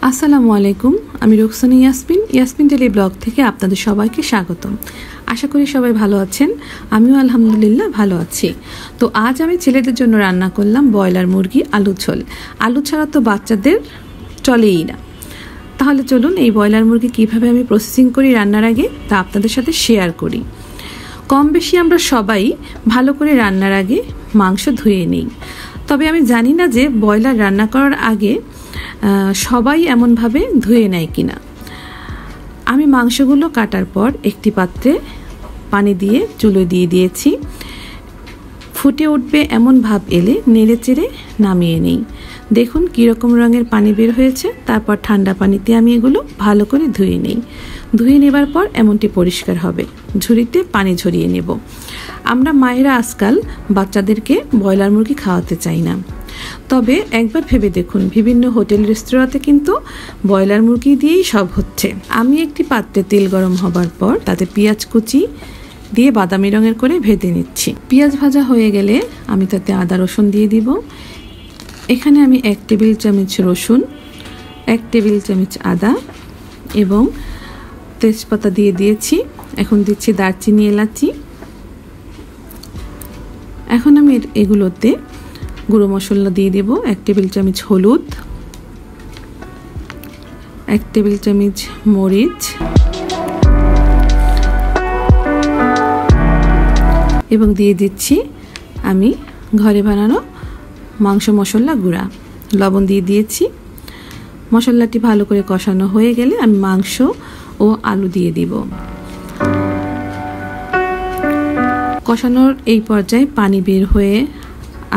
আসসালামু আলাইকুম, আমি রুকসানা ইয়াসমিন ডেলি ব্লগ থেকে আপনাদের সবাইকে স্বাগতম। আশা করি সবাই ভালো আছেন, আমিও আলহামদুলিল্লাহ ভালো আছি। তো আজ আমি ছেলেদের জন্য রান্না করলাম ব্রয়লার মুরগি আলু ঝোল। আলু ছাড়া তো বাচ্চাদের চলেই না। তাহলে চলুন এই ব্রয়লার মুরগি কিভাবে আমি প্রসেসিং করি রান্নার আগে তা আপনাদের সাথে শেয়ার করি। কম বেশি আমরা সবাই ভালো করে রান্নার আগে মাংস ধুয়ে নিই, তবে আমি জানি না যে ব্রয়লার রান্না করার আগে সবাই এমনভাবে ধুয়ে নেয় কিনা। আমি মাংসগুলো কাটার পর একটি পাত্রে পানি দিয়ে চুলোয় দিয়ে দিয়েছি। ফুটে উঠবে এমন ভাব এলে নেড়ে চেড়ে নামিয়ে নিই। দেখুন কীরকম রঙের পানি বের হয়েছে। তারপর ঠান্ডা পানিতে আমি এগুলো ভালো করে ধুয়ে নিই। ধুয়ে নেবার পর এমনটি পরিষ্কার হবে, ঝুড়িতে পানি ঝরিয়ে নেব। আমরা মায়েরা আজকাল বাচ্চাদেরকে ব্রয়লার মুরগি খাওয়াতে চাই না, তবে একবার ভেবে দেখুন বিভিন্ন হোটেল রেস্তোরাঁতে কিন্তু ব্রয়লার মুরগি দিয়েই সব হচ্ছে। আমি একটি পাত্রে তেল গরম হবার পর তাতে পেঁয়াজ কুচি দিয়ে বাদামি রঙের করে ভেজে নিচ্ছি। পেঁয়াজ ভাজা হয়ে গেলে আমি তাতে আদা রসুন দিয়ে দিব। এখানে আমি 1 টেবিল চামচ রসুন, 1 টেবিল চামচ আদা এবং তেজপাতা দিয়ে দিয়েছি। এখন দিচ্ছি দারচিনি, এলাচি। এখন আমি এগুলোতে গুঁড়ো মশলা দিয়ে দেব। 1 টেবিল চামচ হলুদ, 1 টেবিল চামচ মরিচ এবং দিয়ে দিচ্ছি আমি ঘরে বানানো মাংস মশলা গুঁড়া। লবণ দিয়ে দিয়েছি। মশলাটি ভালো করে কষানো হয়ে গেলে আমি মাংস ও আলু দিয়ে দিব। কষানোর এই পর্যায়ে পানি বের হয়ে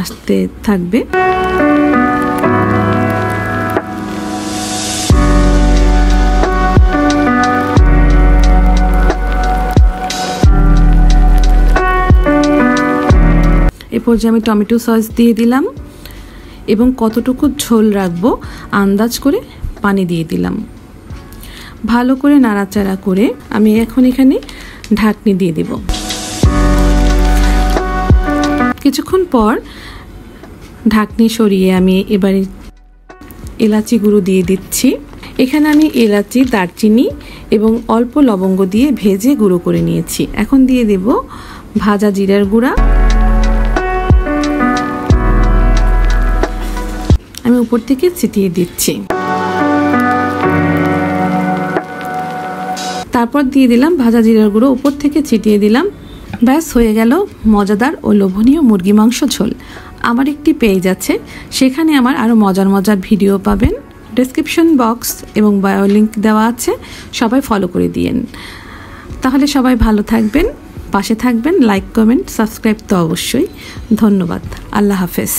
আসতে থাকবে। এ পর্যায়ে আমি টমেটো সস দিয়ে দিলাম এবং কতটুকু ঝোল রাখবো আন্দাজ করে পানি দিয়ে দিলাম। ভালো করে নাড়াচাড়া করে আমি এখন এখানে ঢাকনি দিয়ে দেব। কিছুক্ষণ পর ঢাকনি সরিয়ে আমি এবারে এলাচি গুঁড়ো দিয়ে দিচ্ছি। এখানে আমি এলাচি, দারচিনি এবং অল্প লবঙ্গ দিয়ে ভেজে গুঁড়ো করে নিয়েছি। এখন দিয়ে দেব ভাজা জিরার গুঁড়া। আমি উপর থেকে ছিটিয়ে দিচ্ছি। তারপর দিয়ে দিলাম ভাজা জিরার গুঁড়ো, উপর থেকে ছিটিয়ে দিলাম। ব্যাস হয়ে গেল মজাদার ও লোভনীয় মুরগি মাংস ঝোল। আমার একটি পেজ আছে, সেখানে আমার আরও মজার মজার ভিডিও পাবেন। ডেসক্রিপশন বক্স এবং বায়ো লিঙ্ক দেওয়া আছে, সবাই ফলো করে দিয়েন। তাহলে সবাই ভালো থাকবেন, পাশে থাকবেন। লাইক, কমেন্ট, সাবস্ক্রাইব তো অবশ্যই। ধন্যবাদ। আল্লাহ হাফেজ।